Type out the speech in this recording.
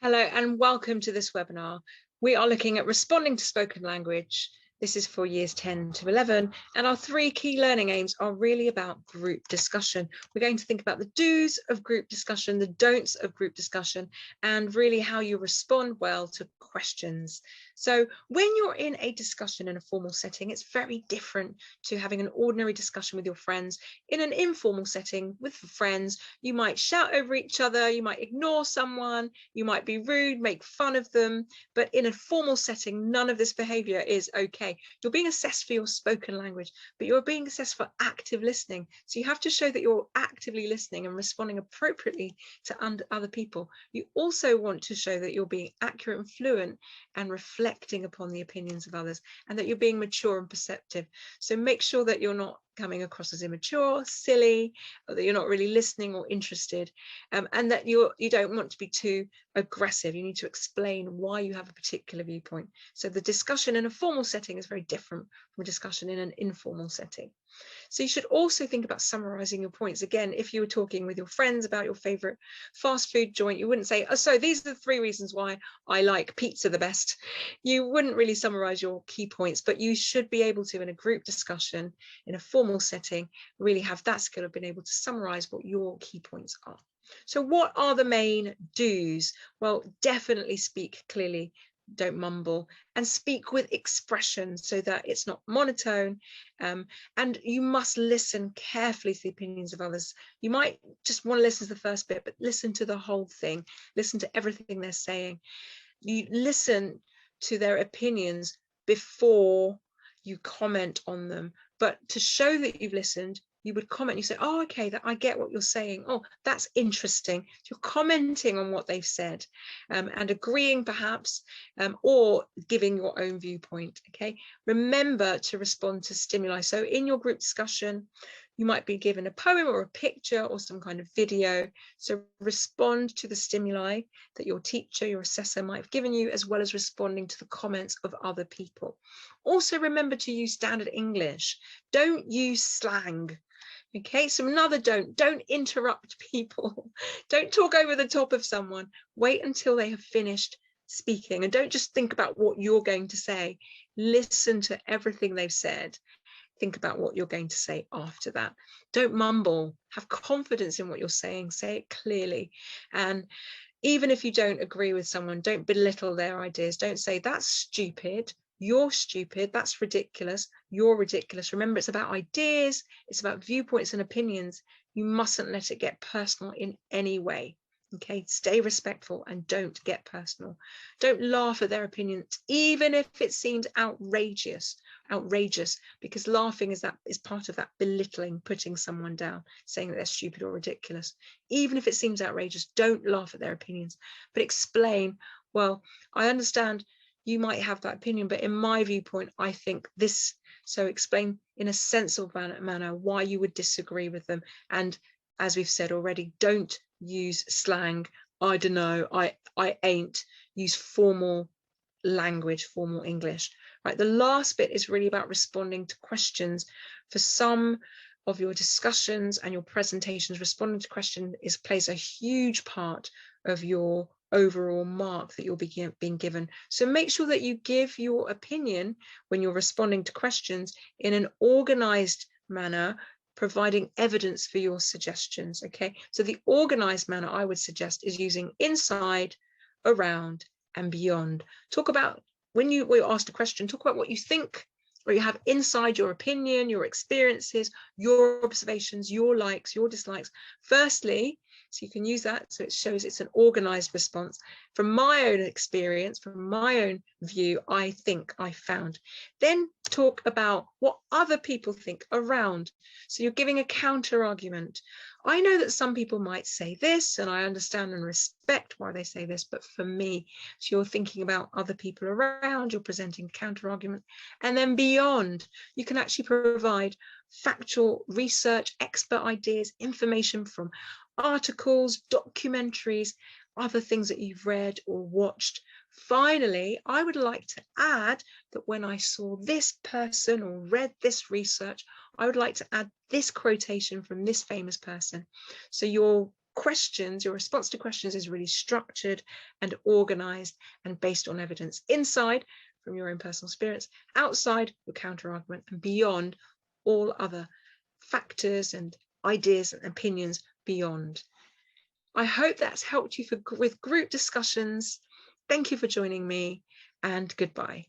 Hello and welcome to this webinar. We are looking at responding to spoken language. This is for years 10 to 11, and our three key learning aims are really about group discussion. We're going to think about the do's of group discussion, the don'ts of group discussion, and really how you respond well to questions. So when you're in a discussion in a formal setting, it's very different to having an ordinary discussion with your friends. In an informal setting with friends, you might shout over each other, you might ignore someone, you might be rude, make fun of them, but in a formal setting, none of this behavior is okay. You're being assessed for your spoken language, but you're being assessed for active listening. So you have to show that you're actively listening and responding appropriately to other people. You also want to show that you're being accurate and fluent and reflecting upon the opinions of others, and that you're being mature and perceptive. So make sure that you're not coming across as immature, silly, or that you're not really listening or interested, and that you don't want to be too aggressive. You need to explain why you have a particular viewpoint. So the discussion in a formal setting is very different from a discussion in an informal setting. So you should also think about summarizing your points. Again, if you were talking with your friends about your favorite fast food joint, you wouldn't say, oh, so these are the 3 reasons why I like pizza the best. You wouldn't really summarize your key points, but you should be able to, in a group discussion, in a formal setting, really have that skill of being able to summarize what your key points are. So what are the main do's? Well, definitely speak clearly. Don't mumble, and speak with expression so that it's not monotone, and you must listen carefully to the opinions of others. You might just want to listen to the first bit, but listen to the whole thing. Listen to everything they're saying. You listen to their opinions before you comment on them, but to show that you've listened, you would comment. You say, oh, okay, I get what you're saying. Oh, that's interesting. So you're commenting on what they've said, and agreeing perhaps, or giving your own viewpoint. Okay, remember to respond to stimuli. So in your group discussion, you might be given a poem or a picture or some kind of video. So respond to the stimuli that your teacher, your assessor might have given you, as well as responding to the comments of other people. Also remember to use standard English. Don't use slang. Okay, so another don't interrupt people. Don't talk over the top of someone. Wait until they have finished speaking, and don't just think about what you're going to say. Listen to everything they've said. Think about what you're going to say after that. Don't mumble. Have confidence in what you're saying. Say it clearly. And even if you don't agree with someone, don't belittle their ideas. Don't say, that's stupid. You're stupid. That's ridiculous. You're ridiculous. Remember, it's about ideas. It's about viewpoints and opinions. You mustn't let it get personal in any way. Okay, stay respectful and don't get personal. Don't laugh at their opinions, even if it seems outrageous, because laughing is part of that belittling, putting someone down, saying that they're stupid or ridiculous. Even if it seems outrageous, don't laugh at their opinions, but explain, well, I understand you might have that opinion, but in my viewpoint, I think this. So explain in a sensible manner why you would disagree with them. And as we've said already, don't use slang. I don't know, I ain't. Use formal language, formal English. Right. The last bit is really about responding to questions. For some of your discussions and your presentations, responding to questions plays a huge part of your overall mark that you'll be being given. So make sure that you give your opinion when you're responding to questions in an organized manner, providing evidence for your suggestions. Okay, so the organized manner I would suggest is using inside, around, and beyond. Talk about, when you're asked a question, talk about what you think, or you have inside your opinion, your experiences, your observations, your likes, your dislikes. Firstly, so you can use that so it shows it's an organized response. From my own experience, from my own view, I think I found. Then talk about what other people think around. So you're giving a counter argument. I know that some people might say this, and I understand and respect why they say this, but for me, so you're thinking about other people around, you're presenting counter argument. And then beyond, you can actually provide factual research, expert ideas, information from articles, documentaries, other things that you've read or watched. Finally, I would like to add that when I saw this person or read this research, I would like to add this quotation from this famous person. So you're questions, your response to questions is really structured and organized and based on evidence inside from your own personal experience, outside your counter argument, and beyond all other factors and ideas and opinions beyond. I hope that's helped you with group discussions. Thank you for joining me, and goodbye.